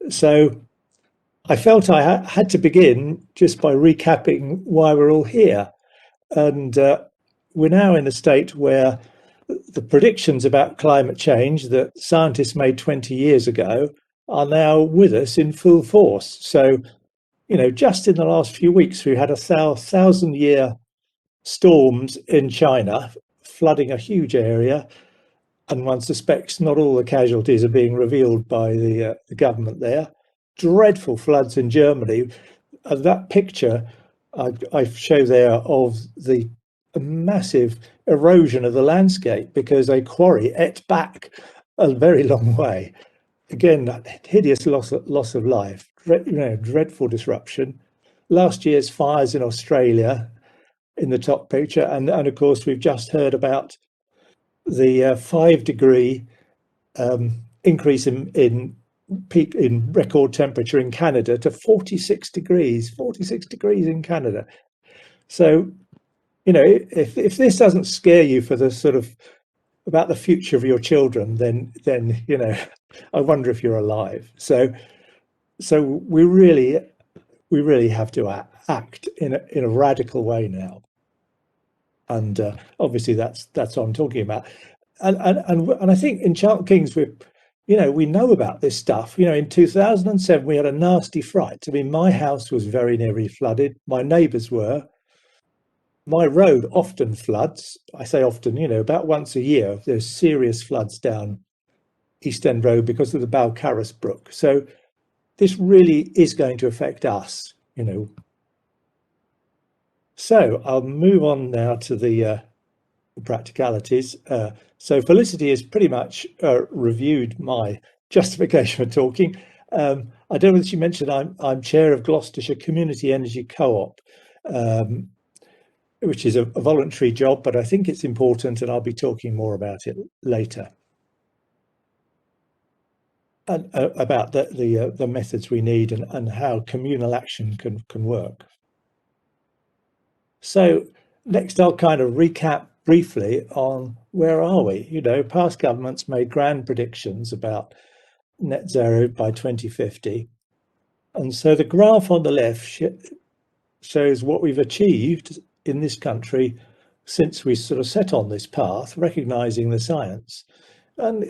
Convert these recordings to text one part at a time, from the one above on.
So I felt I had to begin just by recapping why we're all here. And we're now in a state where the predictions about climate change that scientists made 20 years ago are now with us in full force. So, just in the last few weeks, we had 1,000-year storms in China, flooding a huge area. And one suspects not all the casualties are being revealed by the government there. Dreadful floods in Germany. That picture I show there of the massive erosion of the landscape because a quarry ate back a very long way. Again, hideous loss of life, dreadful disruption. Last year's fires in Australia in the top picture, and of course we've just heard about the 5-degree increase in peak in record temperature in Canada to 46 degrees in Canada. So, if this doesn't scare you for the sort of about the future of your children, then I wonder if you're alive. So we really have to act in a radical way now. And obviously that's what I'm talking about. And I think in Charlton Kings we know about this stuff. In 2007 we had a nasty fright. I mean, my house was very nearly flooded. My neighbours were. My road often floods. I say often, about once a year. There's serious floods down East End Road because of the Balcarras Brook. So this really is going to affect us. So I'll move on now to the practicalities. So Felicity has pretty much reviewed my justification for talking. I don't know whether she mentioned I'm chair of Gloucestershire Community Energy Co-op, which is a voluntary job, but I think it's important, and I'll be talking more about it later. And about the methods we need and how communal action can work. So next I'll kind of recap briefly on where are we. Past governments made grand predictions about net zero by 2050. And so the graph on the left shows what we've achieved in this country since we sort of set on this path, recognizing the science. And,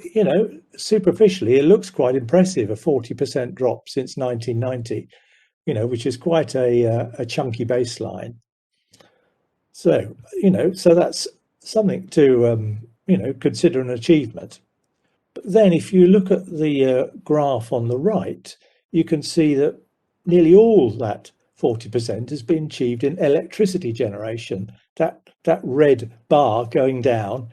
superficially, it looks quite impressive, a 40% drop since 1990, which is quite a chunky baseline. So, so that's something to, consider an achievement. But then if you look at the graph on the right, you can see that nearly all that 40% has been achieved in electricity generation. That red bar going down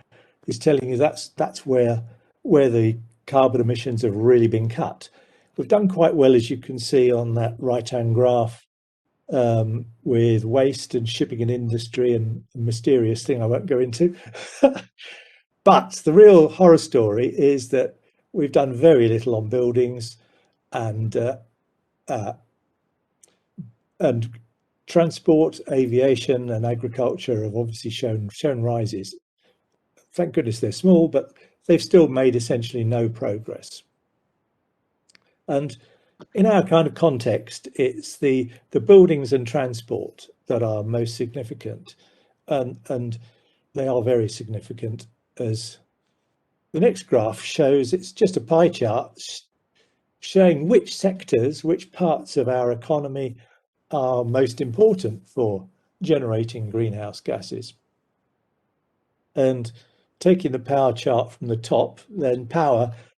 is telling you that's where the carbon emissions have really been cut. We've done quite well, as you can see on that right-hand graph, with waste and shipping and industry and a mysterious thing I won't go into. But the real horror story is that we've done very little on buildings, and transport, aviation and agriculture have obviously shown rises. Thank goodness they're small, but they've still made essentially no progress. And in our kind of context, it's the buildings and transport that are most significant, and they are very significant, as the next graph shows. It's just a pie chart showing which sectors, which parts of our economy are most important for generating greenhouse gases. And taking the power chart from the top, then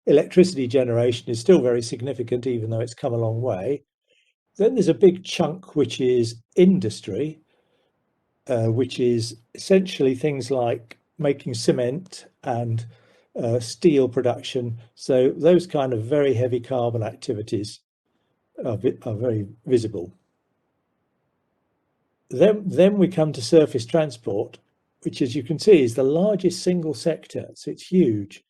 electricity generation is still very significant, even though it's come a long way. Then there's a big chunk which is industry, which is essentially things like making cement and steel production. So those kind of very heavy carbon activities are very visible. Then we come to surface transport, which, as you can see, is the largest single sector. So it's huge,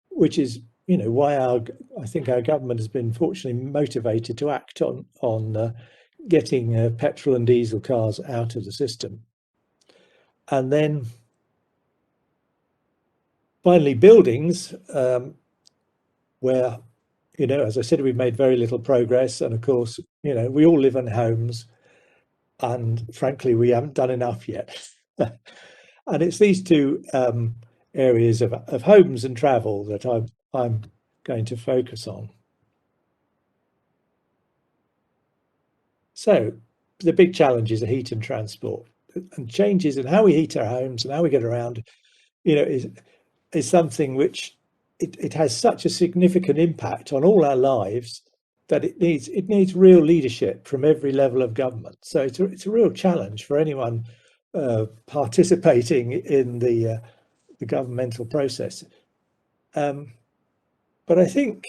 which is why I think our government has been fortunately motivated to act on getting petrol and diesel cars out of the system. And then finally buildings, where as I said, we've made very little progress. And of course, we all live in homes, and frankly, we haven't done enough yet. And it's these two areas of homes and travel that I'm going to focus on. So the big challenges are heat and transport, and changes in how we heat our homes and how we get around, is something which it has such a significant impact on all our lives that it needs real leadership from every level of government. So it's a real challenge for anyone participating in the governmental process. But I think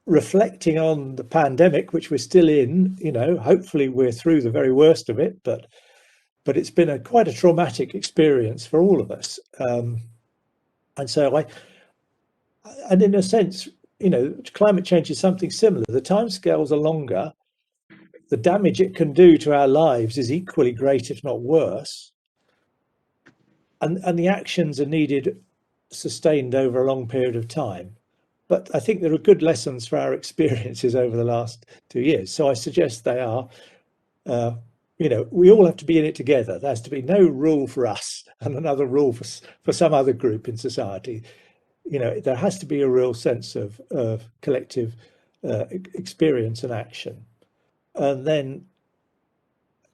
reflecting on the pandemic, which we're still in, hopefully we're through the very worst of it, but it's been quite a traumatic experience for all of us. And so and in a sense, climate change is something similar. The timescales are longer. The damage it can do to our lives is equally great, if not worse. And the actions are needed, sustained over a long period of time. But I think there are good lessons for our experiences over the last 2 years. So I suggest they are, we all have to be in it together. There has to be no rule for us and another rule for some other group in society. There has to be a real sense of collective experience and action. And then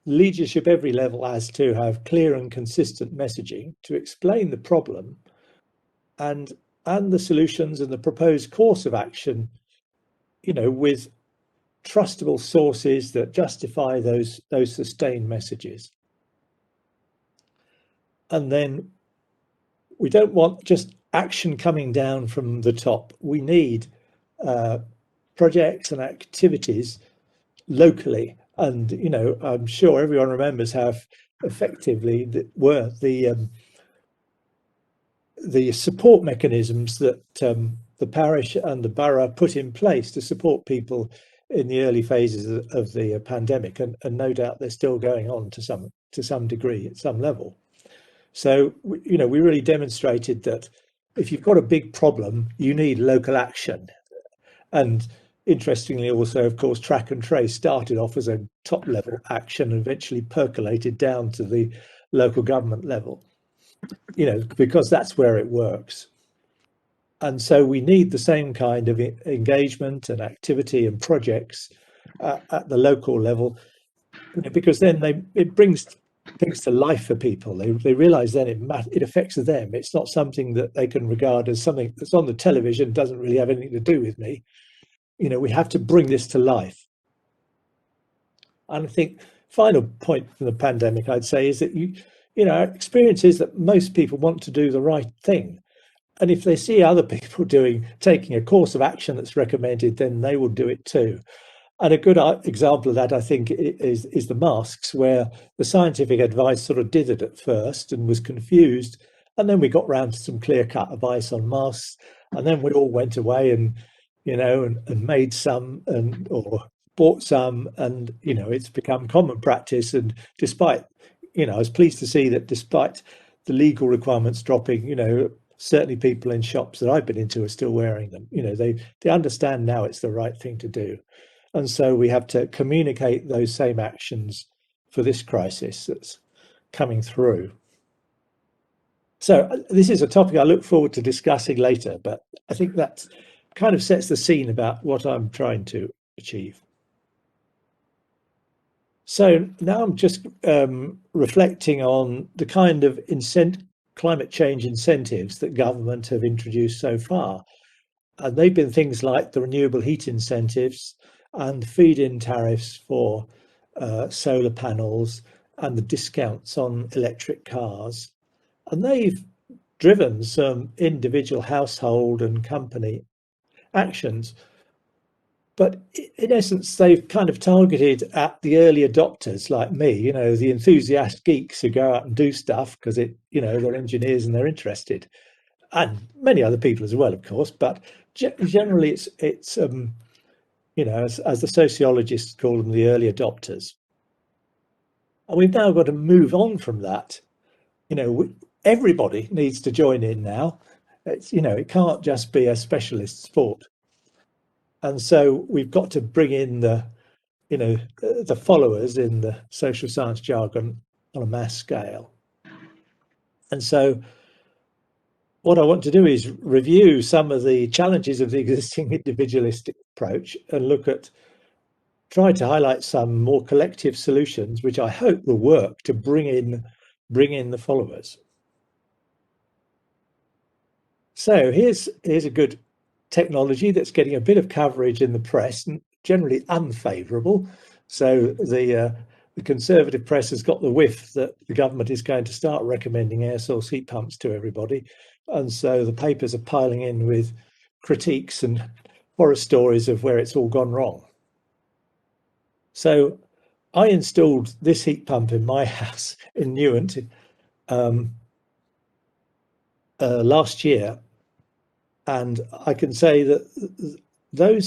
leadership every level has to have clear and consistent messaging to explain the problem and the solutions and the proposed course of action, with trustable sources that justify those sustained messages. And then we don't want just action coming down from the top. We need projects and activities locally. And, I'm sure everyone remembers how effectively were the support mechanisms that the parish and the borough put in place to support people in the early phases of the pandemic, and no doubt they're still going on to some degree at some level. So we really demonstrated that if you've got a big problem, you need local action. And interestingly, also, of course, track and trace started off as a top level action and eventually percolated down to the local government level, because that's where it works. And so we need the same kind of engagement and activity and projects at the local level, because then it brings things to life for people. They realize then it affects them. It's not something that they can regard as something that's on the television, doesn't really have anything to do with me. We have to bring this to life. And I think final point from the pandemic, I'd say, is that our experience is that most people want to do the right thing. And if they see other people taking a course of action that's recommended, then they will do it too. And a good example of that, I think, is the masks, where the scientific advice sort of did it at first and was confused. And then we got round to some clear-cut advice on masks. And then we all went away and made some or bought some. And, it's become common practice. And despite, I was pleased to see that despite the legal requirements dropping, certainly people in shops that I've been into are still wearing them. They understand now it's the right thing to do. And so we have to communicate those same actions for this crisis that's coming through. So this is a topic I look forward to discussing later, but I think that kind of sets the scene about what I'm trying to achieve. So now I'm just reflecting on the kind of climate change incentives that government have introduced so far. And they've been things like the renewable heat incentives and feed-in tariffs for solar panels and the discounts on electric cars. And they've driven some individual household and company actions. But in essence, they've kind of targeted at the early adopters like me, the enthusiast geeks who go out and do stuff because they're engineers and they're interested, and many other people as well, of course. But generally, it's as the sociologists call them, the early adopters. And we've now got to move on from that. Everybody needs to join in now. It can't just be a specialist sport. And so we've got to bring in the followers in the social science jargon on a mass scale. And so what I want to do is review some of the challenges of the existing individualistic approach and try to highlight some more collective solutions, which I hope will work to bring in the followers. So here's a good technology that's getting a bit of coverage in the press, and generally unfavourable. So the Conservative press has got the whiff that the government is going to start recommending air source heat pumps to everybody. And so the papers are piling in with critiques and horror stories of where it's all gone wrong. So I installed this heat pump in my house in Newent last year. And I can say that there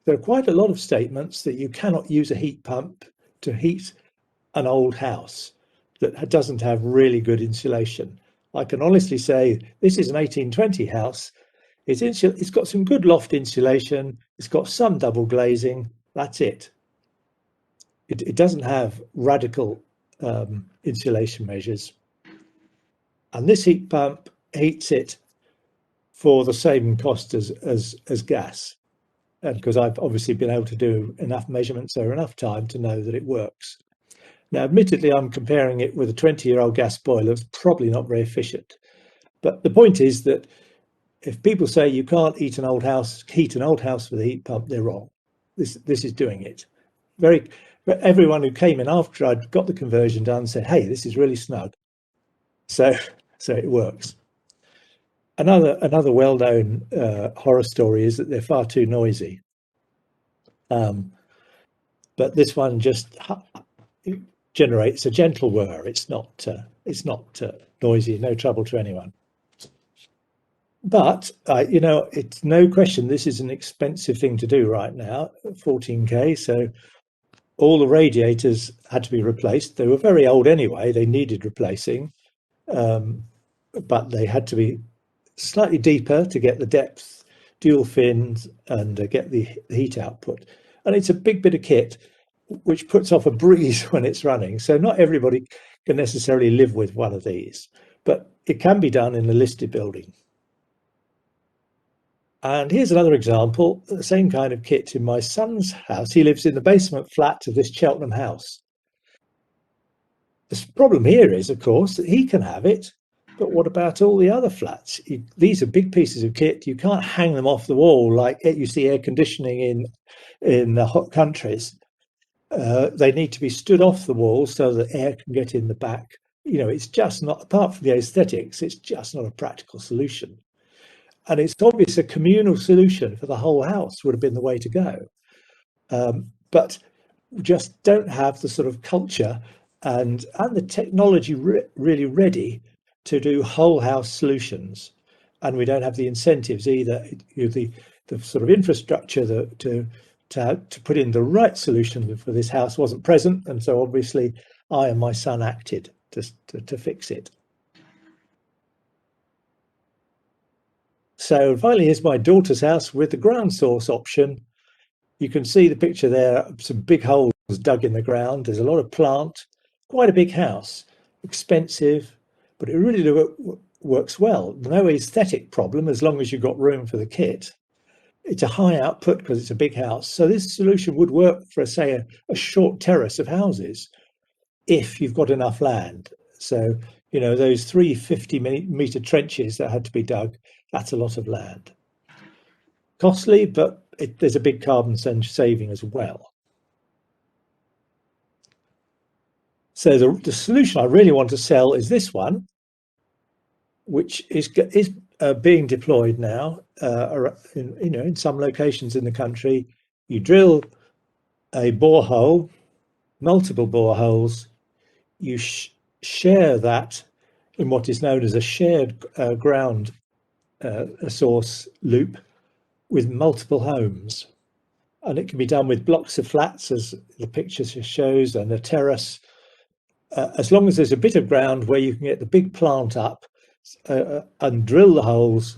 are quite a lot of statements that you cannot use a heat pump to heat an old house that doesn't have really good insulation. I can honestly say this is an 1820 house. It's got some good loft insulation. It's got some double glazing. That's it. It doesn't have radical insulation measures. And this heat pump heats it for the same cost as gas. And because I've obviously been able to do enough measurements over enough time to know that it works. Now, admittedly, I'm comparing it with a 20-year-old gas boiler. It's probably not very efficient. But the point is that if people say you can't heat an old house with a heat pump, they're wrong. This is doing it. Everyone who came in after I'd got the conversion done said, hey, this is really snug. So it works. Another well-known horror story is that they're far too noisy. But this one just generates a gentle whir. It's not noisy, no trouble to anyone. But it's no question this is an expensive thing to do right now, 14K. So all the radiators had to be replaced. They were very old anyway. They needed replacing, but they had to be slightly deeper to get the depth, dual fins, and get the heat output. And it's a big bit of kit which puts off a breeze when it's running. So not everybody can necessarily live with one of these, but it can be done in a listed building. And here's another example, the same kind of kit in my son's house. He lives in the basement flat of this Cheltenham house. The problem here is, of course, that he can have it, but what about all the other flats? These are big pieces of kit. You can't hang them off the wall like you see air conditioning in the hot countries. They need to be stood off the wall so that air can get in the back. It's just not, apart from the aesthetics, it's just not a practical solution. And it's obvious a communal solution for the whole house would have been the way to go. But we just don't have the sort of culture and the technology really ready to do whole house solutions. And we don't have the incentives either, the sort of infrastructure to put in the right solution for this house wasn't present. And so obviously I and my son acted to fix it. So finally, here's my daughter's house with the ground source option. You can see the picture there, some big holes dug in the ground. There's a lot of plant, quite a big house, expensive, but it really works well. No aesthetic problem as long as you've got room for the kit. It's a high output because it's a big house. So this solution would work for, say, a short terrace of houses if you've got enough land. So, those 350-metre trenches that had to be dug, that's a lot of land. Costly, but there's a big carbon saving as well. So the solution I really want to sell is this one, which is being deployed now in some locations in the country. You drill a borehole, multiple boreholes, you share that in what is known as a shared ground source loop with multiple homes. And it can be done with blocks of flats, as the picture shows, and a terrace, as long as there's a bit of ground where you can get the big plant up and drill the holes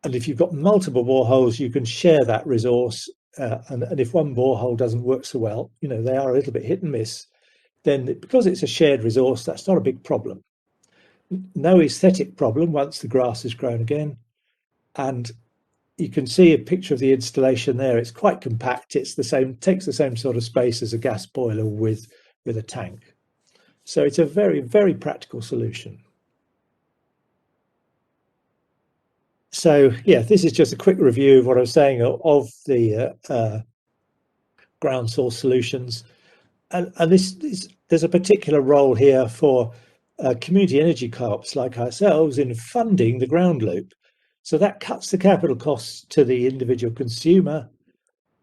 And if you've got multiple boreholes, you can share that resource. And if one borehole doesn't work so well, they are a little bit hit and miss, then because it's a shared resource, that's not a big problem. No aesthetic problem once the grass has grown again. And you can see a picture of the installation there. It's quite compact. It's the same, takes the same sort of space as a gas boiler with a tank. So it's a very, very practical solution. So yeah, this is just a quick review of what I was saying of the ground source solutions. And there's a particular role here for community energy co-ops like ourselves in funding the ground loop. So that cuts the capital costs to the individual consumer.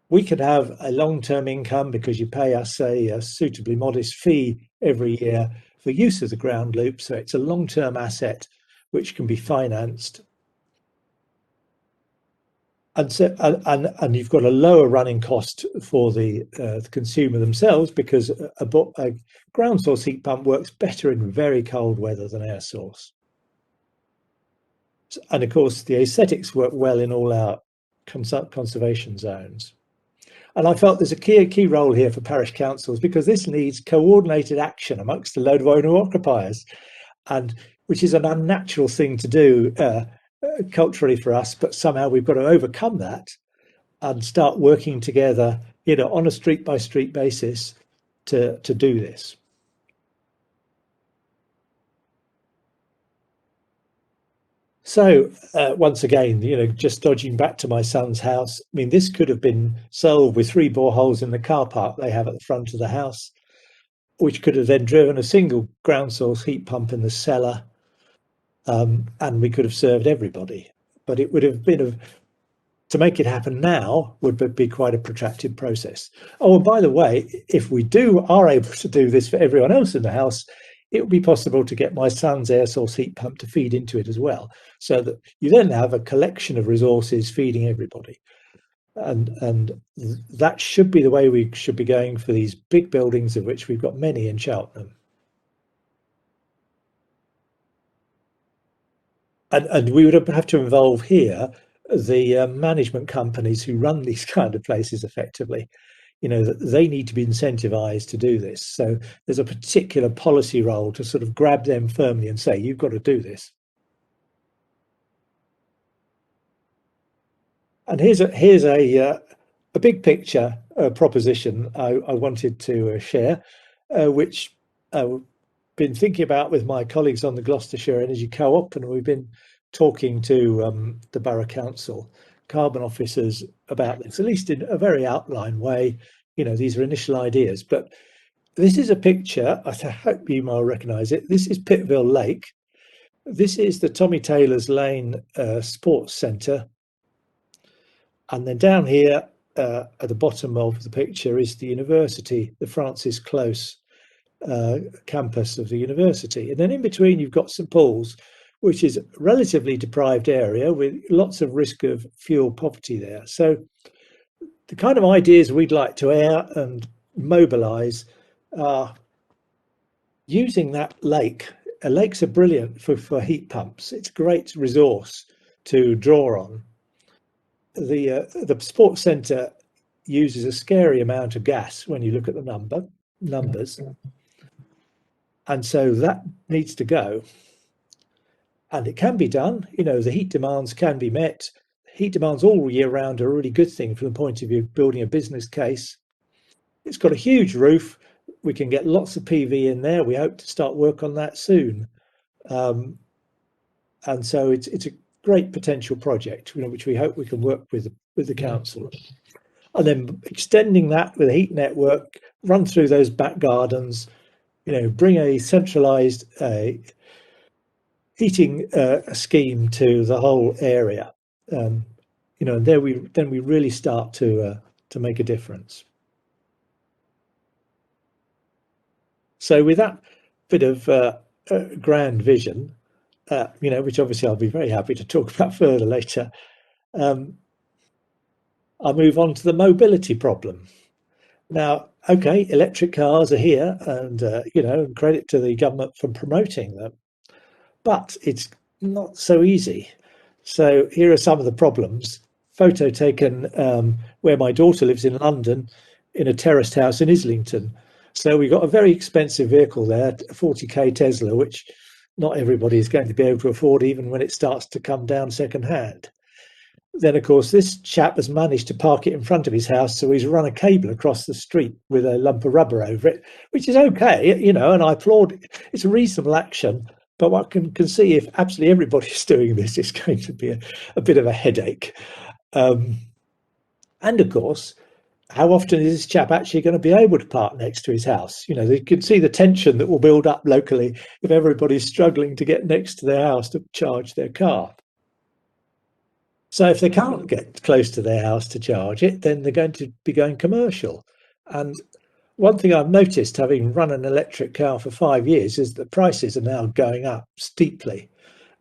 We could have a long-term income because you pay us a suitably modest fee every year for use of the ground loop. So it's a long-term asset which can be financed. And so, and you've got a lower running cost for the consumer themselves, because a ground source heat pump works better in very cold weather than air source. And of course, the aesthetics work well in all our conservation zones. And I felt there's a key role here for parish councils, because this needs coordinated action amongst a load of owner-occupiers, and which is an unnatural thing to do culturally for us, but somehow we've got to overcome that and start working together, on a street-by-street basis to do this. So once again, just dodging back to my son's house, I mean, this could have been solved with 3 boreholes in the car park they have at the front of the house, which could have then driven a single ground source heat pump in the cellar, and we could have served everybody. But it would have been to make it happen now would be quite a protracted process. Oh, and by the way, if we are able to do this for everyone else in the house, it would be possible to get my son's air source heat pump to feed into it as well, so that you then have a collection of resources feeding everybody. And that should be the way we should be going for these big buildings, of which we've got many in Cheltenham. And we would have to involve here the management companies who run these kind of places effectively. They need to be incentivized to do this. So there's a particular policy role to sort of grab them firmly and say, you've got to do this. And here's a big picture proposition I wanted to share, which I've been thinking about with my colleagues on the Gloucestershire Energy Co-op, and we've been talking to the Borough Council carbon officers about this, at least in a very outline way. These are initial ideas, but this is a picture, I hope you might recognise it. This is Pittville Lake. This is the Tommy Taylor's Lane Sports Centre. And then down here at the bottom of the picture is the university, the Francis Close campus of the university. And then in between, you've got St Paul's, which is a relatively deprived area with lots of risk of fuel poverty there. So the kind of ideas we'd like to air and mobilise are using that lake. Lakes are brilliant for heat pumps. It's a great resource to draw on. The sports centre uses a scary amount of gas when you look at the numbers, and so that needs to go. And it can be done. The heat demands can be met. Heat demands all year round are a really good thing from the point of view of building a business case. It's got a huge roof. We can get lots of PV in there. We hope to start work on that soon. And so it's a great potential project, which we hope we can work with the council. And then extending that with a heat network, run through those back gardens, bring a centralised heating scheme to the whole area. And then we really start to make a difference. So with that bit of grand vision, which obviously I'll be very happy to talk about further later, I'll move on to the mobility problem. Now, okay, electric cars are here, and credit to the government for promoting them, but it's not so easy. So here are some of the problems. Photo taken where my daughter lives in London, in a terraced house in Islington. So we got a very expensive vehicle there, a 40k Tesla, which not everybody is going to be able to afford, even when it starts to come down second hand. Then, of course, this chap has managed to park it in front of his house, so he's run a cable across the street with a lump of rubber over it, which is okay, you know, and I applaud it. It's a reasonable action, but what I can see, if absolutely everybody's doing this, it's going to be a bit of a headache. And of course, how often is this chap actually going to be able to park next to his house? You know, you can see the tension that will build up locally if everybody's struggling to get next to their house to charge their car. So if they can't get close to their house to charge it, then they're going to be going commercial. And one thing I've noticed, having run an electric car for 5 years, is that prices are now going up steeply.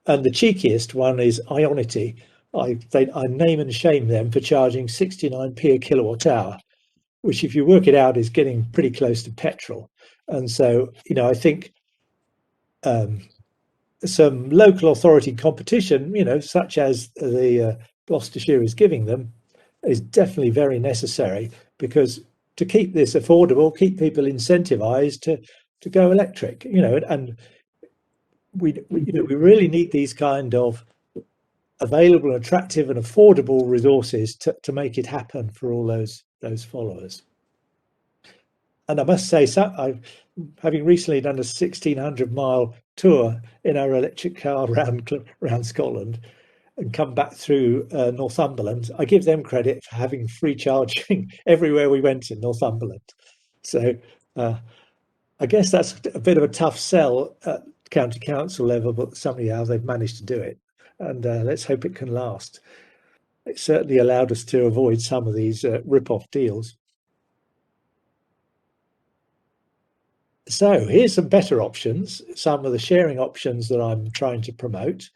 And the cheekiest one is Ionity. I name and shame them for charging 69p a kilowatt hour, which, if you work it out, is getting pretty close to petrol. And so, you know, I think some local authority competition, you know, such as the Gloucestershire is giving them, is definitely very necessary, because to keep this affordable, keep people incentivized to go electric, you know, and we really need these kind of available, attractive and affordable resources to make it happen for all those followers. And I must say, having recently done a 1,600-mile tour in our electric car around Scotland and come back through Northumberland, I give them credit for having free charging everywhere we went in Northumberland. So I guess that's a bit of a tough sell at county council level, but somehow they've managed to do it. And let's hope it can last. It certainly allowed us to avoid some of these rip-off deals. So here's some better options, some of the sharing options that I'm trying to promote.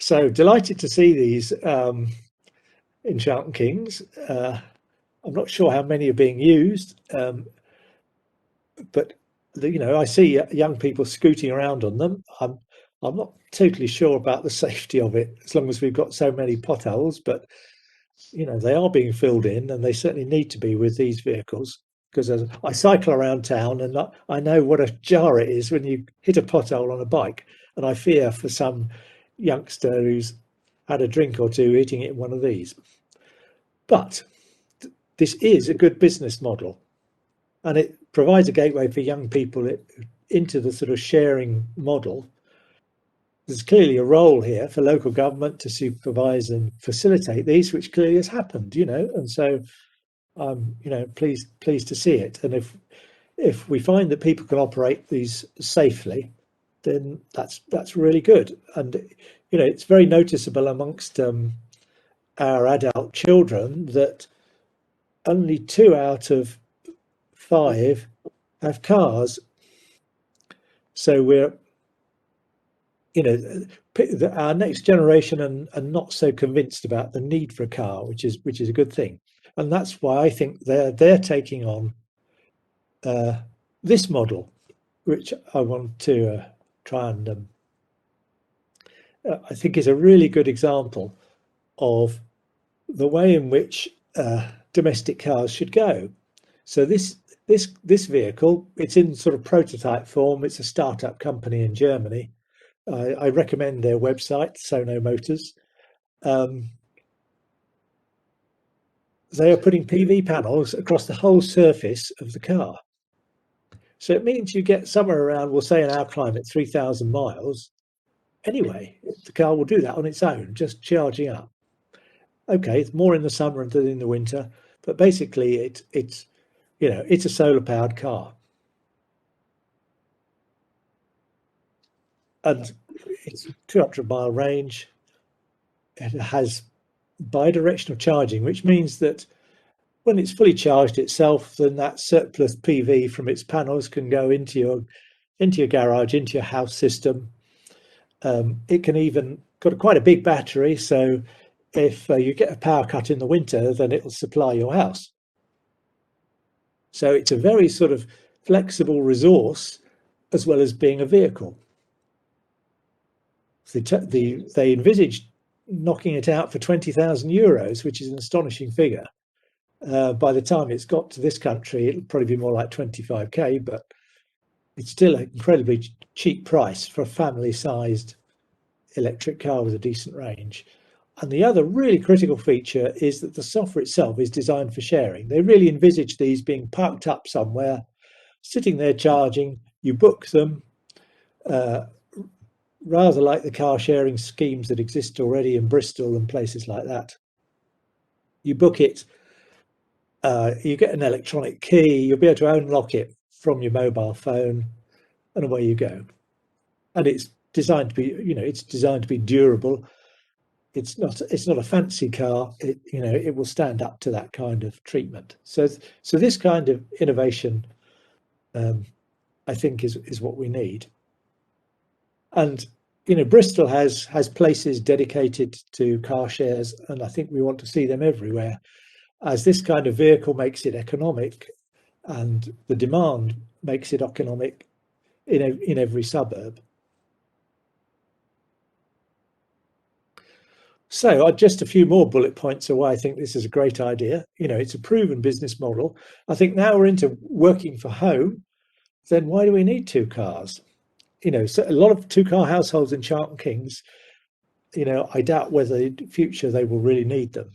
So delighted to see these in Charlton Kings. I'm not sure how many are being used, but you know, I see young people scooting around on them. I'm not totally sure about the safety of it, as long as we've got so many potholes, but you know, they are being filled in, and they certainly need to be with these vehicles. Because as I cycle around town, and I know what a jar it is when you hit a pothole on a bike, and I fear for some youngster who's had a drink or two hitting it in one of these. But this is a good business model, and it provides a gateway for young people into the sort of sharing model. There's clearly a role here for local government to supervise and facilitate these, which clearly has happened, you know, and so you know, pleased to see it. And if we find that people can operate these safely, then that's really good. And you know, it's very noticeable amongst our adult children that only 2 out of 5 have cars. So we're, you know, our next generation are not so convinced about the need for a car, which is a good thing. And that's why I think they're taking on this model, which I want to try and I think is a really good example of the way in which domestic cars should go. So this vehicle, it's in sort of prototype form. It's a startup company in Germany. I recommend their website, Sono Motors. They are putting PV panels across the whole surface of the car. So it means you get somewhere around, we'll say in our climate, 3,000 miles. Anyway, the car will do that on its own, just charging up. Okay, it's more in the summer than in the winter, but basically it's you know, it's a solar powered car. And it's 200-mile range. It has bi-directional charging, which means that when it's fully charged itself, then that surplus PV from its panels can go into your garage, into your house system. It can even got quite a big battery, so if you get a power cut in the winter, then it will supply your house. So it's a very sort of flexible resource, as well as being a vehicle. They envisaged knocking it out for €20,000, which is an astonishing figure. By the time it's got to this country, it'll probably be more like 25k, but it's still an incredibly cheap price for a family-sized electric car with a decent range. And the other really critical feature is that the software itself is designed for sharing. They really envisage these being parked up somewhere, sitting there charging. You book them, rather like the car sharing schemes that exist already in Bristol and places like that. You book it, you get an electronic key, you'll be able to unlock it from your mobile phone, and away you go. And it's designed to be, it's designed to be durable. It's not a fancy car. It will stand up to that kind of treatment. So this kind of innovation, I think, is what we need. And Bristol has places dedicated to car shares, and I think we want to see them everywhere, as this kind of vehicle makes it economic, and the demand makes it economic in every suburb. So just a few more bullet points of why I think this is a great idea. It's a proven business model. I think now we're into working from home, then why do we need two cars? So a lot of two-car households in Charlton Kings, I doubt whether in the future they will really need them.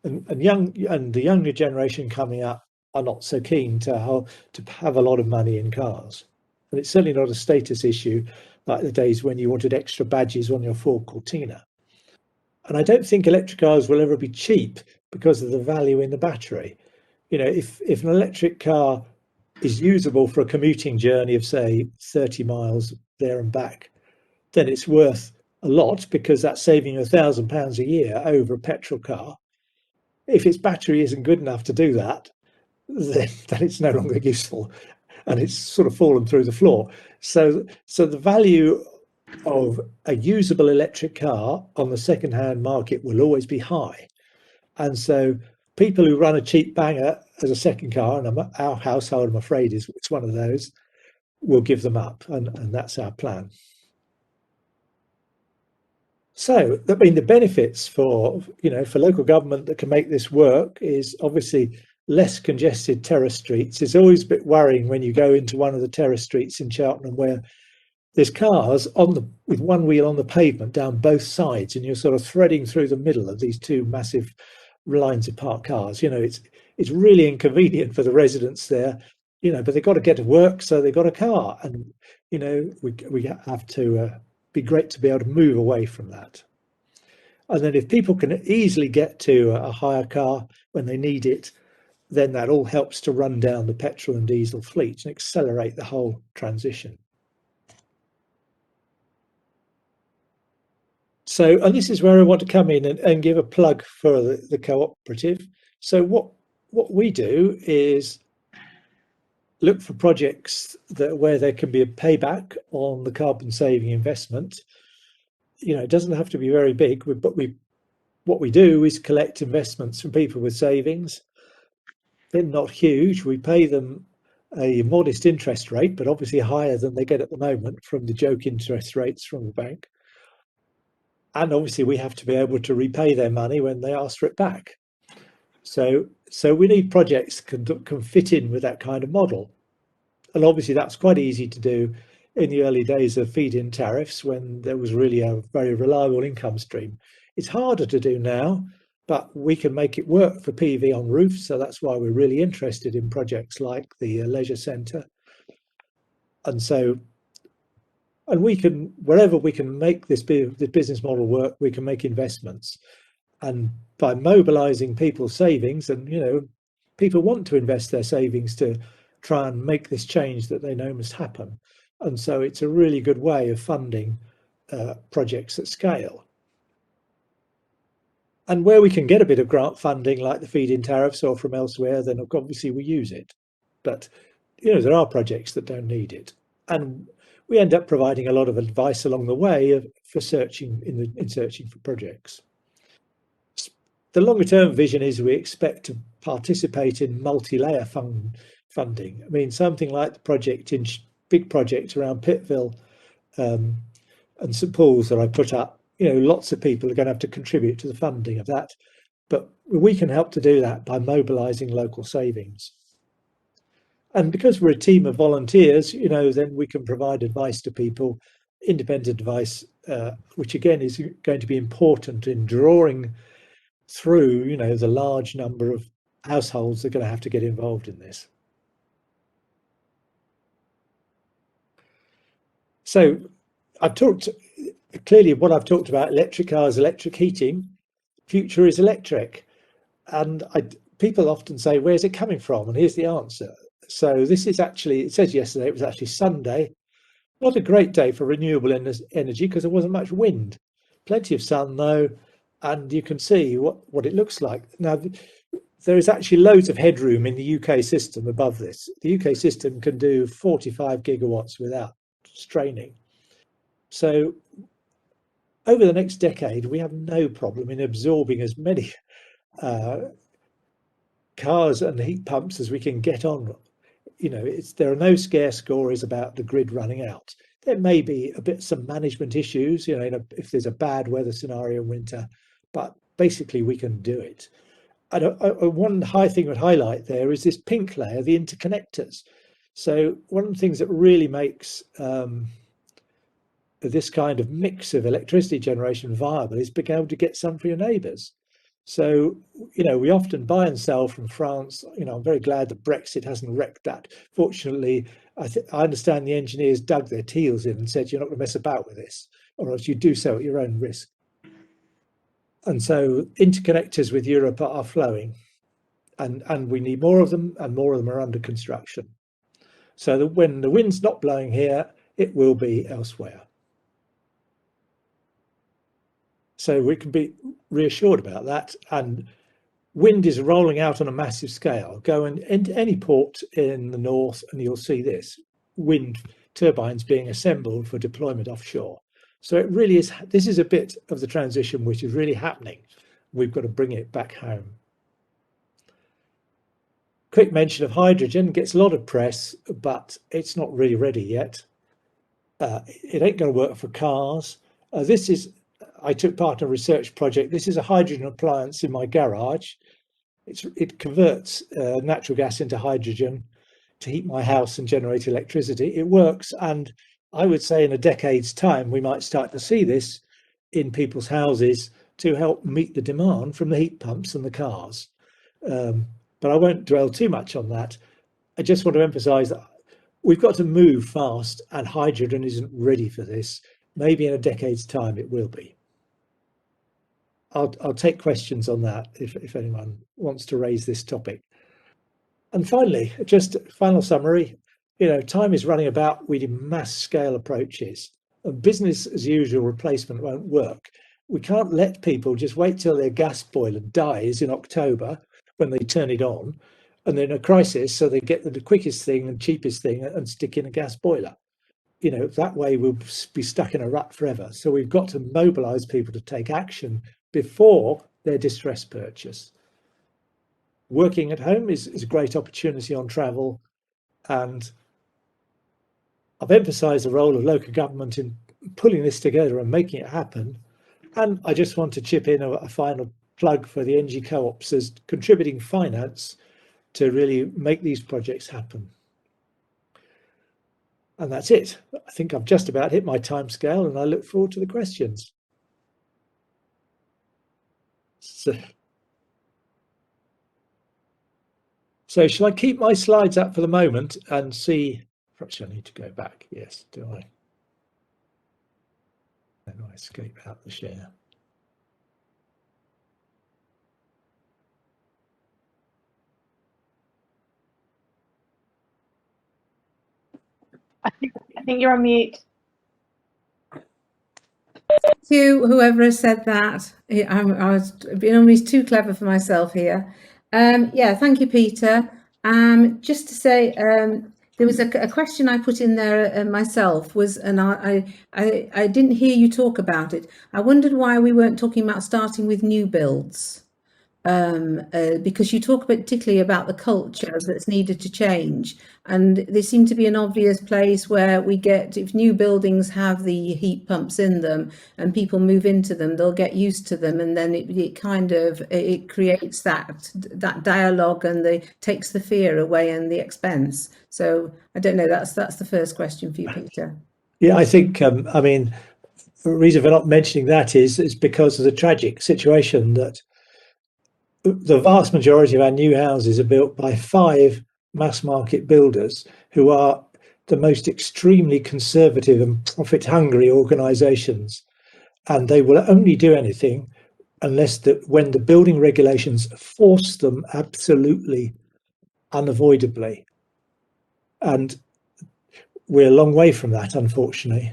And the younger generation coming up are not so keen to have a lot of money in cars. And it's certainly not a status issue like the days when you wanted extra badges on your Ford Cortina. And I don't think electric cars will ever be cheap because of the value in the battery. If an electric car is usable for a commuting journey of, say, 30 miles there and back, then it's worth a lot because that's saving you £1,000 a year over a petrol car. If its battery isn't good enough to do that, then it's no longer useful, and it's sort of fallen through the floor. So the value of a usable electric car on the second-hand market will always be high. And so people who run a cheap banger as a second car, and our household, I'm afraid, it's one of those, will give them up, and that's our plan. So, I mean, the benefits for local government that can make this work is obviously less congested terrace streets. It's always a bit worrying when you go into one of the terrace streets in Cheltenham where there's cars with one wheel on the pavement down both sides, and you're sort of threading through the middle of these two massive lines of parked cars. It's really inconvenient for the residents there, but they've got to get to work, so they've got a car, and we have to be great to be able to move away from that. And then if people can easily get to a hire car when they need it, then that all helps to run down the petrol and diesel fleet and accelerate the whole transition. So, and this is where I want to come in and give a plug for the cooperative. So what we do is look for projects where there can be a payback on the carbon saving investment. It doesn't have to be very big, but what we do is collect investments from people with savings. They're not huge. We pay them a modest interest rate, but obviously higher than they get at the moment from the joke interest rates from the bank. And obviously we have to be able to repay their money when they ask for it back. So we need projects that can fit in with that kind of model. And obviously that's quite easy to do in the early days of feed-in tariffs when there was really a very reliable income stream. It's harder to do now, but we can make it work for PV on roofs. So that's why we're really interested in projects like the leisure centre. And we can, wherever we can make this business model work, we can make investments. And by mobilising people's savings, and people want to invest their savings to try and make this change that they know must happen. And so it's a really good way of funding projects at scale. And where we can get a bit of grant funding, like the feed-in tariffs or from elsewhere, then obviously we use it. But there are projects that don't need it, and we end up providing a lot of advice along the way for searching for projects. The longer-term vision is we expect to participate in multi-layer funding. I mean, something like the big project around Pittville and St Paul's that I put up lots of people are going to have to contribute to the funding of that, but we can help to do that by mobilising local savings. And because we're a team of volunteers, then we can provide advice to people, independent advice, which again is going to be important in drawing through, the large number of households that are going to have to get involved in this. So I've talked, clearly what I've talked about, electric cars, electric heating, future is electric. And people often say, where's it coming from? And here's the answer. So this is actually, it says yesterday, it was actually Sunday. Not a great day for renewable energy because there wasn't much wind. Plenty of sun though, and you can see what it looks like. Now, there is actually loads of headroom in the UK system above this. The UK system can do 45 gigawatts without straining. So over the next decade, we have no problem in absorbing as many cars and heat pumps as we can get on. There are no scare stories about the grid running out. There may be some management issues, if there's a bad weather scenario in winter, but basically we can do it. And one high thing I'd highlight there is this pink layer, the interconnectors. So one of the things that really makes this kind of mix of electricity generation viable is being able to get some for your neighbours. So, we often buy and sell from France. I'm very glad that Brexit hasn't wrecked that. Fortunately, I understand the engineers dug their heels in and said, you're not going to mess about with this, or else you do so at your own risk. And so interconnectors with Europe are flowing, and we need more of them, and more of them are under construction. So that when the wind's not blowing here, it will be elsewhere. So we can be reassured about that. And wind is rolling out on a massive scale. Go into any port in the north and you'll see this, wind turbines being assembled for deployment offshore. So it really is, this is a bit of the transition which is really happening. We've got to bring it back home. Quick mention of hydrogen, gets a lot of press, but it's not really ready yet. It ain't going to work for cars. I took part in a research project. This is a hydrogen appliance in my garage. It converts natural gas into hydrogen to heat my house and generate electricity. It works, and I would say in a decade's time, we might start to see this in people's houses to help meet the demand from the heat pumps and the cars. But I won't dwell too much on that. I just want to emphasize that we've got to move fast, and hydrogen isn't ready for this. Maybe in a decade's time it will be. I'll take questions on that if anyone wants to raise this topic. And finally, just final summary, time is running about. We need mass scale approaches. A business as usual replacement won't work. We can't let people just wait till their gas boiler dies in October when they turn it on, and then a crisis, so they get the quickest thing and cheapest thing and stick in a gas boiler. That way we'll be stuck in a rut forever. So we've got to mobilize people to take action before their distress purchase. Working at home is a great opportunity on travel, and I've emphasized the role of local government in pulling this together and making it happen. And I just want to chip in a final plug for the energy co-ops as contributing finance to really make these projects happen. And that's it. I think I've just about hit my time scale, and I look forward to the questions. So shall I keep my slides up for the moment and see? Perhaps I need to go back. Yes, do I? How do I escape out the share? I think you're on mute. Thank you, whoever has said that. I was being too clever for myself here. Yeah, thank you, Peter. Just to say, there was a question I put in there myself, and I didn't hear you talk about it. I wondered why we weren't talking about starting with new builds. because you talk particularly about the culture that's needed to change, and there seems to be an obvious place where we get, if new buildings have the heat pumps in them and people move into them, they'll get used to them, and then it creates that dialogue and takes the fear away and the expense. So I don't know, that's the first question for you, Peter. Yeah, I think I mean, the reason for not mentioning that is because of the tragic situation that the vast majority of our new houses are built by 5 mass market builders who are the most extremely conservative and profit hungry organisations, and they will only do anything unless when the building regulations force them absolutely unavoidably, and we're a long way from that, unfortunately.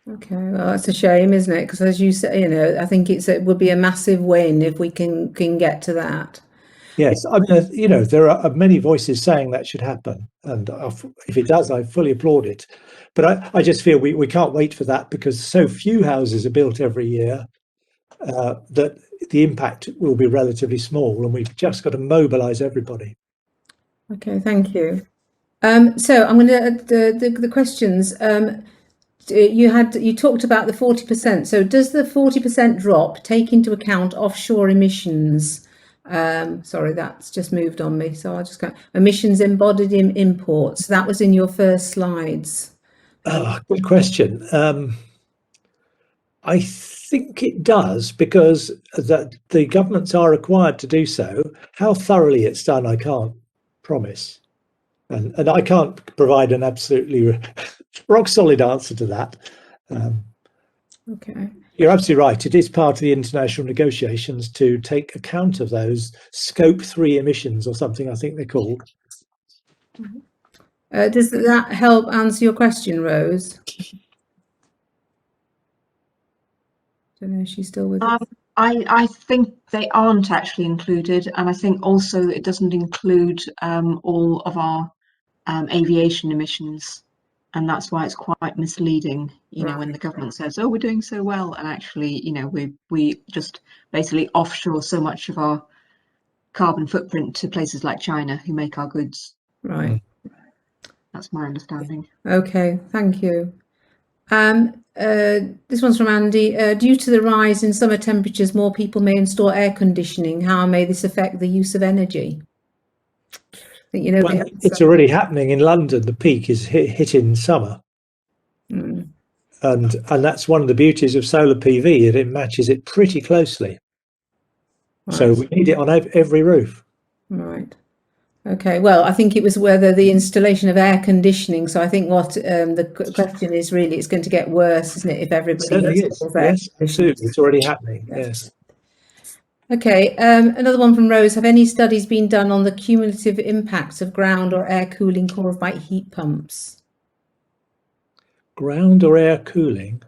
Okay, well, that's a shame, isn't it? Because as you say, I think it would be a massive win if we can get to that. Yes, I mean, there are many voices saying that should happen, and if it does, I fully applaud it. But I just feel we can't wait for that, because so few houses are built every year that the impact will be relatively small, and we've just got to mobilise everybody. Okay, thank you. So I'm going to the questions. You talked about the 40%. So does the 40% drop take into account offshore emissions? Sorry, that's just moved on me. So I'll just go emissions embodied in imports. That was in your first slides. Good question. I think it does, because the governments are required to do so. How thoroughly it's done, I can't promise. And I can't provide an absolutely rock solid answer to that. Okay. You're absolutely right. It is part of the international negotiations to take account of those scope 3 emissions, or something I think they're called. Does that help answer your question, Rose? Don't know if she's still with us. I think they aren't actually included, and I think also that it doesn't include all of our aviation emissions, and that's why it's quite misleading, when the government says, oh, we're doing so well, and actually, we just basically offshore so much of our carbon footprint to places like China, who make our goods. Right. That's my understanding. Okay, thank you. This one's from Andy. Due to the rise in summer temperatures, more people may install air conditioning. How may this affect the use of energy? Well, it's already happening in London. The peak is hit in summer. And that's one of the beauties of solar PV, that it matches it pretty closely. Right. So we need it on every roof. Right. Okay, well, I think it was whether the installation of air conditioning. So I think what the question is really, it's going to get worse, isn't it, if everybody installs air Yes, absolutely. It's already happening. Yes. Okay, another one from Rose. Have any studies been done on the cumulative impacts of ground or air cooling caused by heat pumps? Ground or air cooling?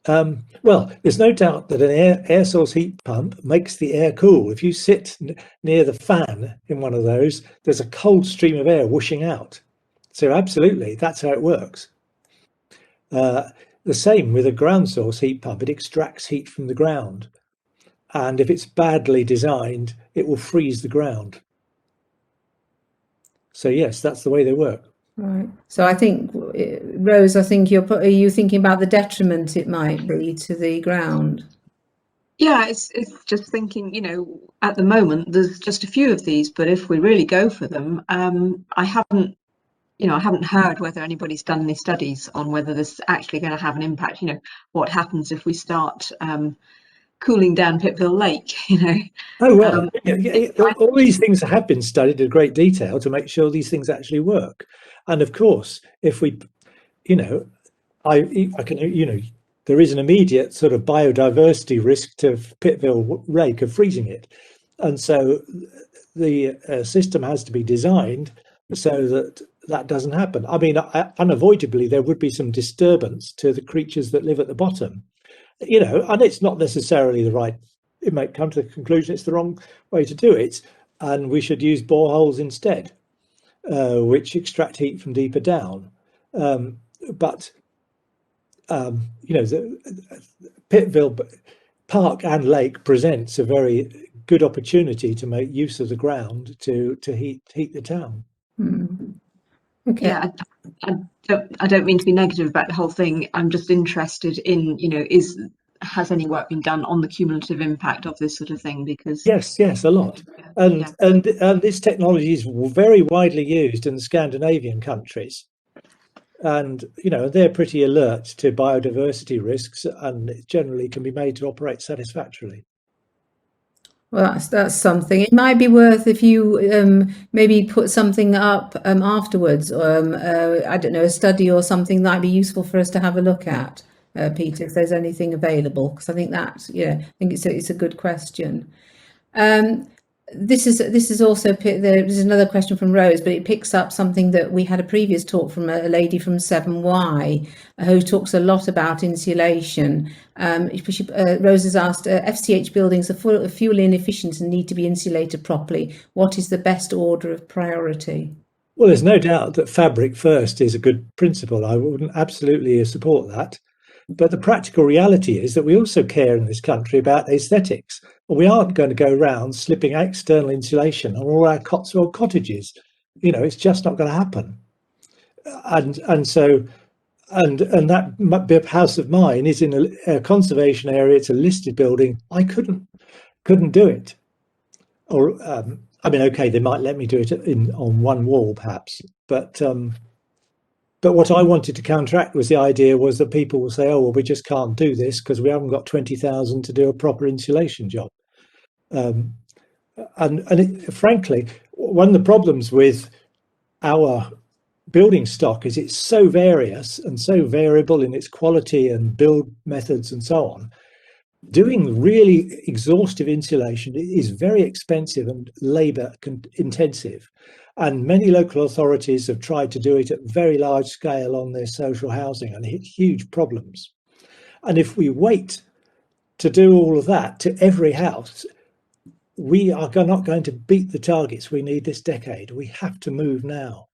Well, there's no doubt that an air source heat pump makes the air cool. If you sit near the fan in one of those, there's a cold stream of air whooshing out. So absolutely, that's how it works. The same with a ground source heat pump. It extracts heat from the ground. And if it's badly designed, it will freeze the ground. So yes, that's the way they work. Right. So I think, Rose, are you thinking about the detriment it might be to the ground? Yeah, it's just thinking, at the moment there's just a few of these, but if we really go for them, I haven't heard whether anybody's done any studies on whether this is actually going to have an impact. What happens if we start cooling down Pittville Lake, Oh, well, all these things have been studied in great detail to make sure these things actually work. And of course, if we, I can, there is an immediate sort of biodiversity risk to Pittville Lake of freezing it. And so the system has to be designed so that that doesn't happen. I mean, unavoidably, there would be some disturbance to the creatures that live at the bottom. And it's not necessarily the right, it might come to the conclusion it's the wrong way to do it, and we should use boreholes instead, which extract heat from deeper down. But the Pittville Park and Lake presents a very good opportunity to make use of the ground to heat the town. Okay. Yeah, I don't mean to be negative about the whole thing. I'm just interested in, has any work been done on the cumulative impact of this sort of thing? Because yes, a lot. And this technology is very widely used in the Scandinavian countries. And, they're pretty alert to biodiversity risks, and it generally can be made to operate satisfactorily. Well, that's something. It might be worth if you maybe put something up afterwards, I don't know, a study or something that might be useful for us to have a look at, Peter, if there's anything available, because I think it's a good question. This is also, there's another question from Rose, but it picks up something that we had a previous talk from a lady from 7Y who talks a lot about insulation. Rose has asked, FCH buildings are fuel inefficient and need to be insulated properly. What is the best order of priority? Well, there's no doubt that fabric first is a good principle. I wouldn't absolutely support that. But the practical reality is that we also care in this country about aesthetics. We aren't going to go around slipping external insulation on all our Cotswold cottages. It's just not going to happen. And that house of mine is in a conservation area. It's a listed building. I couldn't do it. Or okay, they might let me do it on one wall, perhaps, But what I wanted to counteract was the idea was that people will say, oh, well, we just can't do this because we haven't got 20,000 to do a proper insulation job. Frankly, one of the problems with our building stock is it's so various and so variable in its quality and build methods and so on. Doing really exhaustive insulation is very expensive and labour intensive. And many local authorities have tried to do it at very large scale on their social housing and hit huge problems. And if we wait to do all of that to every house, we are not going to beat the targets we need this decade. We have to move now.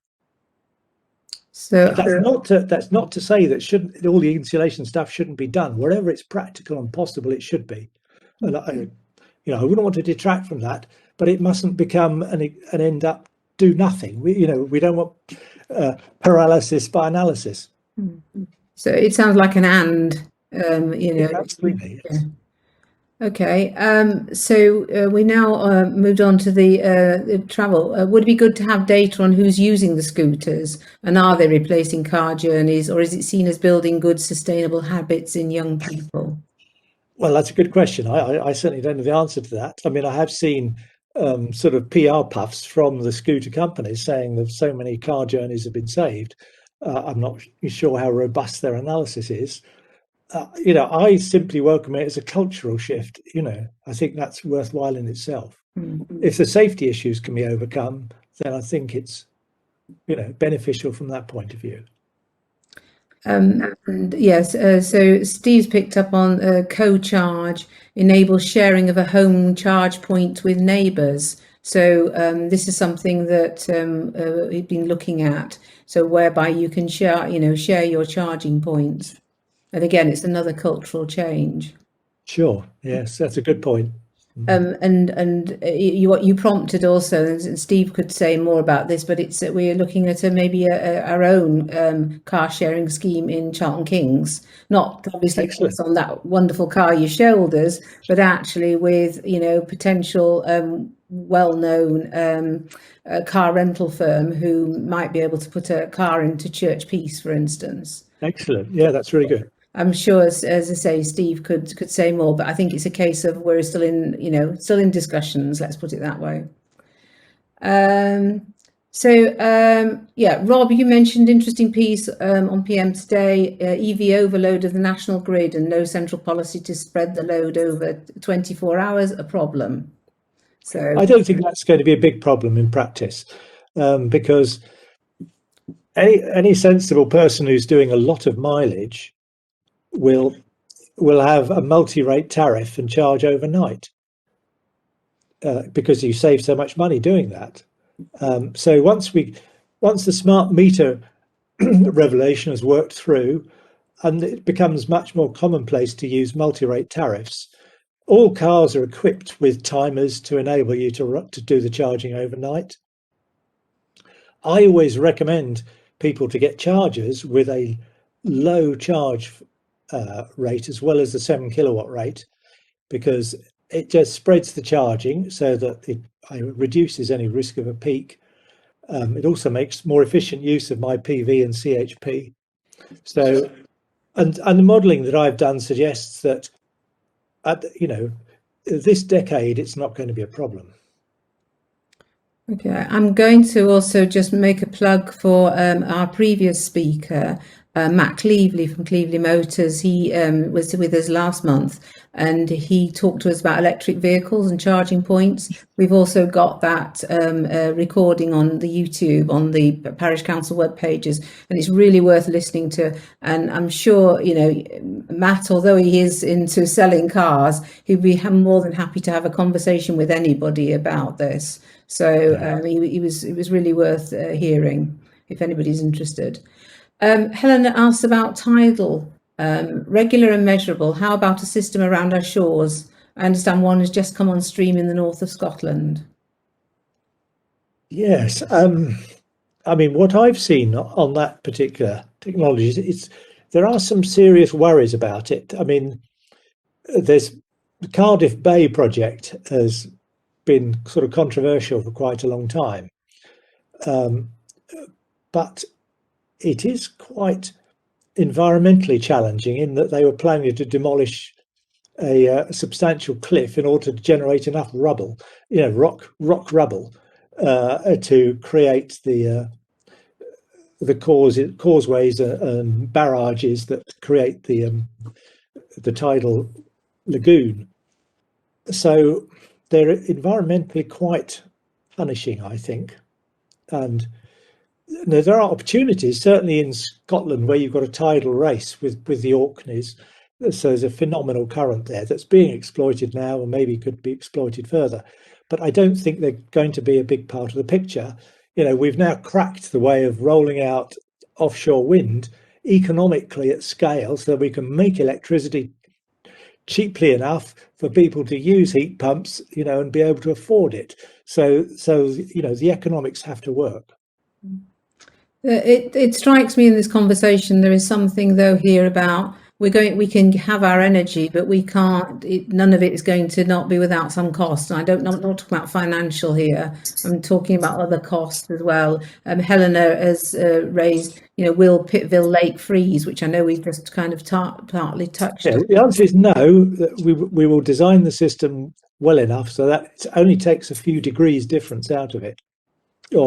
So that's not to say that all the insulation stuff shouldn't be done. Wherever it's practical and possible, it should be. And I wouldn't want to detract from that, but it mustn't become an end up do nothing. We don't want paralysis by analysis. So it sounds like an and. Absolutely. Yes. Okay. So we now moved on to the travel. Would it be good to have data on who's using the scooters, and are they replacing car journeys, or is it seen as building good sustainable habits in young people? Well, that's a good question. I certainly don't know the answer to that. I mean, I have seen sort of PR puffs from the scooter companies saying that so many car journeys have been saved. I'm not sure how robust their analysis is. I simply welcome it as a cultural shift. I think that's worthwhile in itself. If the safety issues can be overcome, then I think it's, beneficial from that point of view. And yes, so Steve's picked up on co-charge enables sharing of a home charge point with neighbours. So this is something that we've been looking at. So whereby you can share your charging points. And again, it's another cultural change. Sure. Yes, that's a good point. And you prompted also, and Steve could say more about this, but it's we're looking at maybe our own car sharing scheme in Charlton Kings, not obviously on that wonderful car you showed us, but actually with potential well-known car rental firm who might be able to put a car into Church Peace, for instance. Excellent. Yeah, that's really good. I'm sure, as I say, Steve could say more, but I think it's a case of we're still in discussions. Let's put it that way. Rob, you mentioned interesting piece on PM today. EV overload of the national grid and no central policy to spread the load over 24 hours. A problem. So I don't think that's going to be a big problem in practice, because any sensible person who's doing a lot of mileage will have a multi-rate tariff and charge overnight, because you save so much money doing that. So once the smart meter revelation has worked through, and it becomes much more commonplace to use multi-rate tariffs, All cars are equipped with timers to enable you to do the charging overnight. I always recommend people to get chargers with a low charge rate as well as the 7 kilowatt rate, because it just spreads the charging so that it reduces any risk of a peak. It also makes more efficient use of my PV and CHP. So, and the modelling that I've done suggests that, this decade it's not going to be a problem. Okay, I'm going to also just make a plug for our previous speaker, Matt Cleveley from Cleveley Motors. He was with us last month and he talked to us about electric vehicles and charging points. We've also got that recording on the YouTube, on the parish council web pages, and it's really worth listening to. And I'm sure, Matt, although he is into selling cars, he'd be more than happy to have a conversation with anybody about this. So it was really worth hearing if anybody's interested. Helena asked about tidal, regular and measurable. How about a system around our shores? I understand one has just come on stream in the north of Scotland. Yes, I mean, what I've seen on that particular technology is there are some serious worries about it. I mean, there's the Cardiff Bay project has been sort of controversial for quite a long time, but it is quite environmentally challenging in that they were planning to demolish a substantial cliff in order to generate enough rubble, rock rubble, to create the causeways and barrages that create the tidal lagoon. So they're environmentally quite punishing, I think. And there are opportunities, certainly in Scotland, where you've got a tidal race with the Orkneys. So there's a phenomenal current there that's being exploited now and maybe could be exploited further. But I don't think they're going to be a big part of the picture. We've now cracked the way of rolling out offshore wind economically at scale so that we can make electricity cheaply enough for people to use heat pumps, and be able to afford it. So the economics have to work. It strikes me in this conversation there is something though here about we can have our energy, but we can't. None of it is going to not be without some cost. And I'm not talking about financial here. I'm talking about other costs as well. Helena has raised, will Pittville Lake freeze, which I know we've just kind of partly touched. Yeah, the answer is no. We will design the system well enough so that it only takes a few degrees difference out of it, and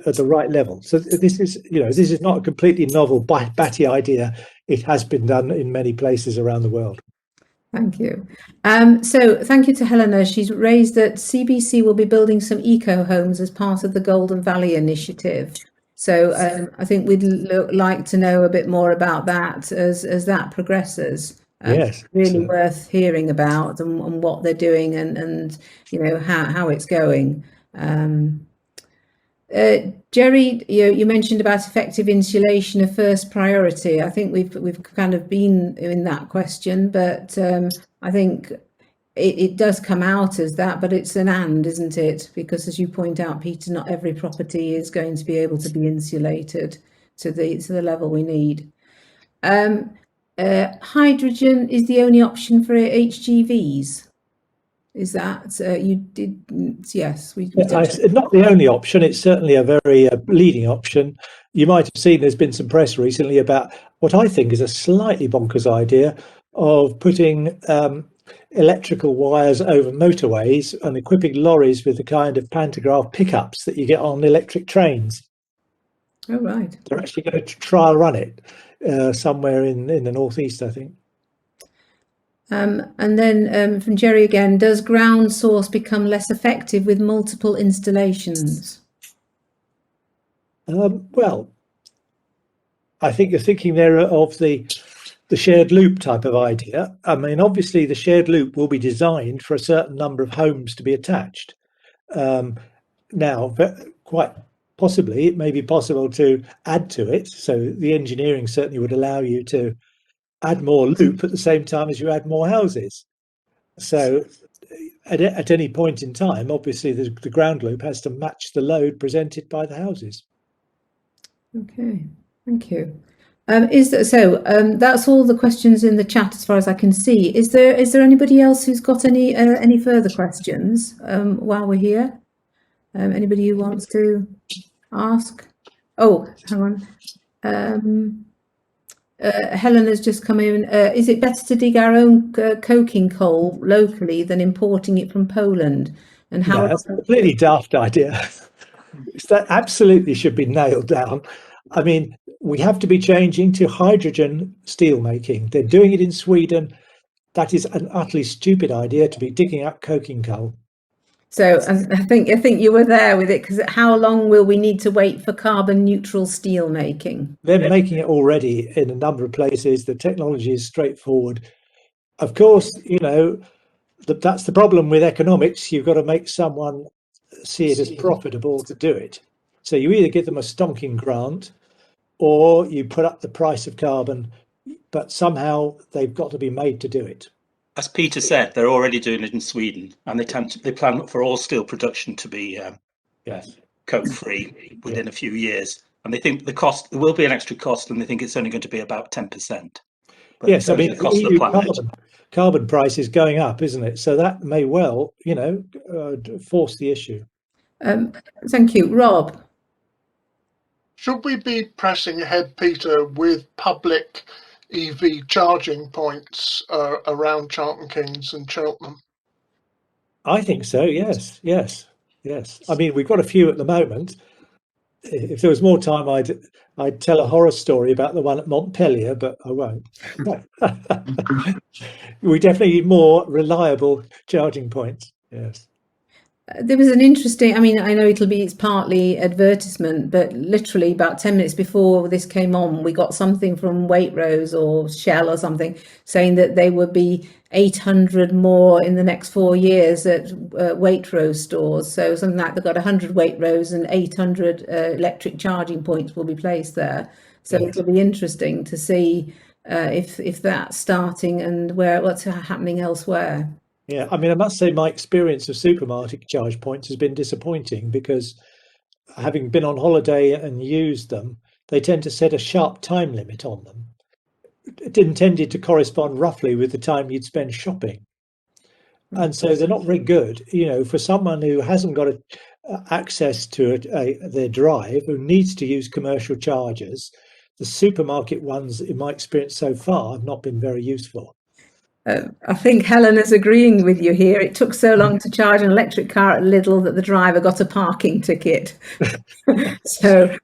at the right level. So this is not a completely novel batty idea. It has been done in many places around the world. Thank you. So thank you to Helena. She's raised that CBC will be building some eco homes as part of the Golden Valley initiative. So I think we'd like to know a bit more about that as that progresses. Yes, really worth hearing about and what they're doing and how it's going. Jerry, you mentioned about effective insulation a first priority. I think we've kind of been in that question, but I think it does come out as that, but it's an and, isn't it? Because as you point out, Peter, not every property is going to be able to be insulated to the level we need. Hydrogen is the only option for HGVs. Is that you did? Yes, not the only option. It's certainly a very leading option. You might have seen there's been some press recently about what I think is a slightly bonkers idea of putting electrical wires over motorways and equipping lorries with the kind of pantograph pickups that you get on electric trains. Oh, right. They're actually going to trial run it somewhere in the northeast, I think. And then from Jerry again, does ground source become less effective with multiple installations? Well, I think you're thinking there of the shared loop type of idea. I mean, obviously the shared loop will be designed for a certain number of homes to be attached. Now, quite possibly, it may be possible to add to it. So the engineering certainly would allow you to add more loop at the same time as you add more houses. So at any point in time, obviously the ground loop has to match the load presented by the houses. Okay, thank you. That's all the questions in the chat as far as I can see. Is there anybody else who's got any further questions while we're here? Anybody who wants to ask? Oh, hang on. Helen has just come in. Is it better to dig our own coking coal locally than importing it from Poland? And how? No, that's a completely daft idea. That absolutely should be nailed down. I mean, we have to be changing to hydrogen steel making. They're doing it in Sweden. That is an utterly stupid idea to be digging up coking coal. So I think you were there with it, because how long will we need to wait for carbon neutral steel making? They're making it already in a number of places. The technology is straightforward. Of course, you know, that's the problem with economics. You've got to make someone see it as profitable to do it. So you either give them a stonking grant or you put up the price of carbon, but somehow they've got to be made to do it. As Peter said, they're already doing it in Sweden, and they plan for all steel production to be coke-free within a few years. And they think there will be an extra cost, and they think it's only going to be about 10%. But yes, I mean, the cost of the planet. Carbon price is going up, isn't it? So that may well, you know, force the issue. Thank you, Rob. Should we be pressing ahead, Peter, with public EV charging points around Charlton Kings and Cheltenham? I think so. Yes. I mean, we've got a few at the moment. If there was more time, I'd tell a horror story about the one at Montpellier, but I won't. We definitely need more reliable charging points. Yes. There was an interesting, I mean, I know it's partly advertisement, but literally about 10 minutes before this came on, we got something from Waitrose or Shell or something saying that there would be 800 more in the next 4 years at Waitrose stores. So something like they've got 100 Waitrose and 800 electric charging points will be placed there. So yes. It'll be interesting to see if that's starting and what's happening elsewhere. Yeah, I mean, I must say my experience of supermarket charge points has been disappointing, because having been on holiday and used them, they tend to set a sharp time limit on them. It intended to correspond roughly with the time you'd spend shopping. And so they're not very good, you know, for someone who hasn't got access to their drive, who needs to use commercial chargers. The supermarket ones, in my experience so far, have not been very useful. I think Helen is agreeing with you here. It took so long to charge an electric car at Lidl that the driver got a parking ticket. So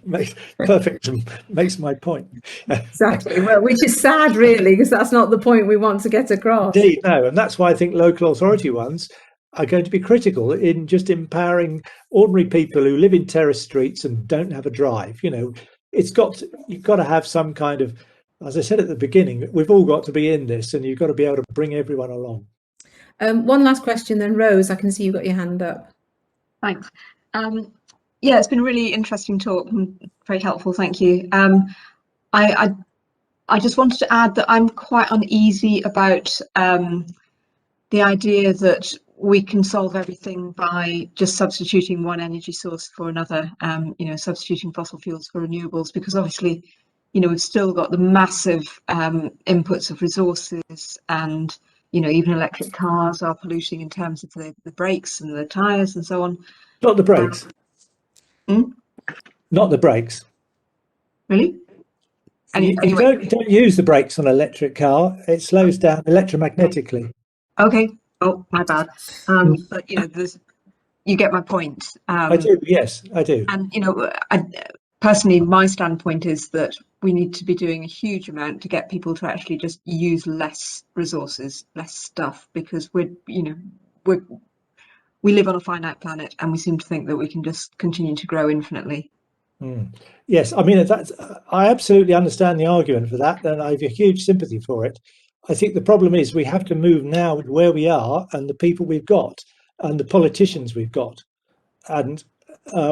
makes my point. Exactly. Well, which is sad, really, because that's not the point we want to get across. Indeed, no, and that's why I think local authority ones are going to be critical in just empowering ordinary people who live in terrace streets and don't have a drive. You know, you've got to have some kind of, as I said at the beginning, we've all got to be in this, and you've got to be able to bring everyone along. One last question then, Rose. I can see you've got your hand up. Thanks. Yeah, it's been a really interesting talk and very helpful. Thank you. I just wanted to add that I'm quite uneasy about the idea that we can solve everything by just substituting one energy source for another, substituting fossil fuels for renewables, because obviously, you know, we've still got the massive inputs of resources, and, you know, even electric cars are polluting in terms of the brakes and the tyres and so on. Not the brakes. Not the brakes. Really? You don't use the brakes on an electric car. It slows down electromagnetically. Okay. Oh, my bad. But, you know, you get my point. I do. Yes, I do. And, you know, personally, my standpoint is that we need to be doing a huge amount to get people to actually just use less resources, less stuff, because we live on a finite planet, and we seem to think that we can just continue to grow infinitely. Yes, I mean, I absolutely understand the argument for that, and I have a huge sympathy for it. I think the problem is we have to move now with where we are and the people we've got and the politicians we've got, and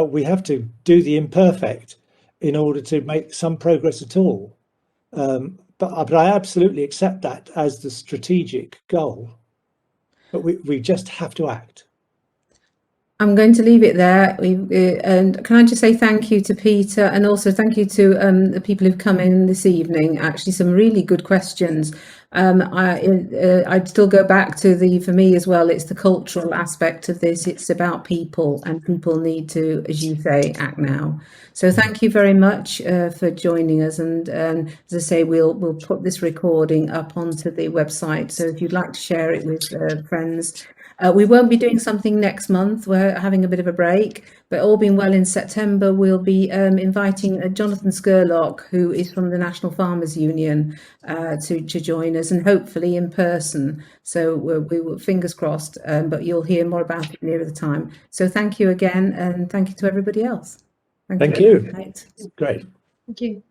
we have to do the imperfect in order to make some progress at all. But but I absolutely accept that as the strategic goal. But we just have to act. I'm going to leave it there. And can I just say thank you to Peter, and also thank you to the people who've come in this evening. Actually, some really good questions. I'd still go back to for me as well, it's the cultural aspect of this. It's about people, and people need to, as you say, act now. So thank you very much for joining us. And as I say, we'll put this recording up onto the website. So if you'd like to share it with friends. We won't be doing something next month. We're having a bit of a break, but all being well, in September we'll be inviting Jonathan Scurlock, who is from the National Farmers Union, to join us, and hopefully in person. So we will, fingers crossed, but you'll hear more about it nearer the time. So thank you again, and thank you to everybody else. Thank you. Right. Great. Thank you.